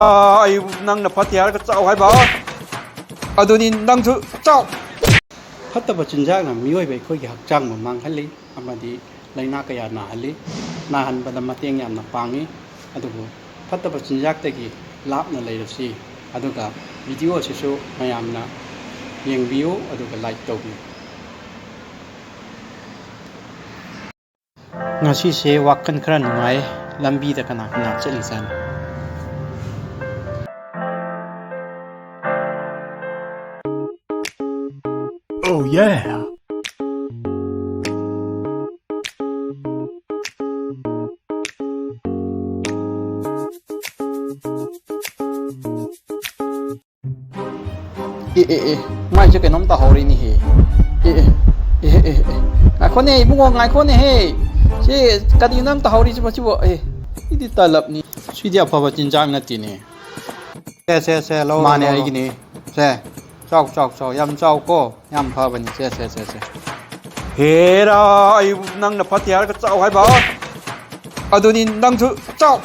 ꯑꯩ ꯅꯪꯅ ꯐꯠꯇꯦ ꯍꯥꯏꯔꯒ ꯆꯥꯎ ꯍꯥꯏꯕ ꯑꯗꯨꯅꯤ ꯅꯪꯁꯨ ꯆꯥꯎ ꯐꯠꯇꯕ ꯆꯤꯟꯖꯥꯛꯅ ꯃꯤꯑꯣꯏꯕ ꯑꯩꯈꯣꯏꯒꯤ ꯍꯛꯆꯥꯡꯕꯨ ꯃꯥꯡꯍꯜꯂꯤ ꯑꯃꯗꯤ ꯂꯩꯅꯥ ꯀꯌꯥ ꯅꯥꯍꯜꯂꯤ ꯅꯥꯍꯟꯕꯗ ꯃꯇꯦꯡ ꯌꯥꯝꯅ ꯄꯥꯡꯉꯤ ꯑꯗꯨꯕꯨ ꯐꯠꯇꯕ ꯆꯤꯟꯖꯥꯛꯇꯒꯤ ꯂꯥꯞꯅ ꯂꯩꯔꯁꯤ ꯑꯗꯨꯒ ꯚꯤꯗꯤꯑꯣ ꯑꯁꯤꯁꯨ ꯃꯌꯥꯝꯅ ꯌꯦꯡꯕꯤꯌꯨ ꯑꯗꯨꯒ ꯂꯥꯏꯛ ꯇꯧꯕꯤꯌꯨ ꯉꯁꯤꯁꯦ ꯋꯥꯈꯜ ꯈꯔ ꯅꯨꯡꯉꯥꯏ ꯂꯝꯕꯤꯗ ꯀꯅꯥ ꯀꯅꯥ ꯆꯠꯂꯤꯖꯥꯠꯅꯣ Oh yeah! ꯃꯥꯏꯁꯦ ꯀꯩꯅꯣꯝ ꯇꯧꯍꯧꯔꯤꯅꯦꯍꯦ ꯉꯥꯏꯈꯣꯅꯦ ꯏꯕꯨꯡꯉꯣ ꯉꯥꯏꯈꯣꯅꯦꯍꯦ ꯁꯤ ꯀꯔꯤꯅꯣ ꯅꯪ ꯇꯧꯍꯧꯔꯤꯁꯤꯕꯣ ꯁꯤꯕꯣ ꯁꯤꯗꯤ ꯇꯂꯞꯅꯤ ꯁꯤꯗꯤ ꯑꯐꯕ ꯆꯤꯟꯖꯥꯛ ꯅꯠꯇꯦꯅꯦ ꯁꯦ ꯂꯧꯔꯣ ꯃꯥꯅꯦ ꯑꯩꯒꯤꯅꯤ ꯁꯦ ꯆꯥꯎ ꯌꯥꯝ ꯆꯥꯎꯀꯣ ꯌꯥꯝ ꯐꯕꯅꯤ ꯁꯦ ꯍꯦꯔꯥ ꯑꯩ ꯅꯪꯅ ꯐꯠꯇꯦ ꯍꯥꯏꯔꯒ ꯆꯥꯎ ꯍꯥꯏꯕ ꯑꯗꯨꯅꯤ ꯅꯪꯁꯨ ꯆꯥꯎ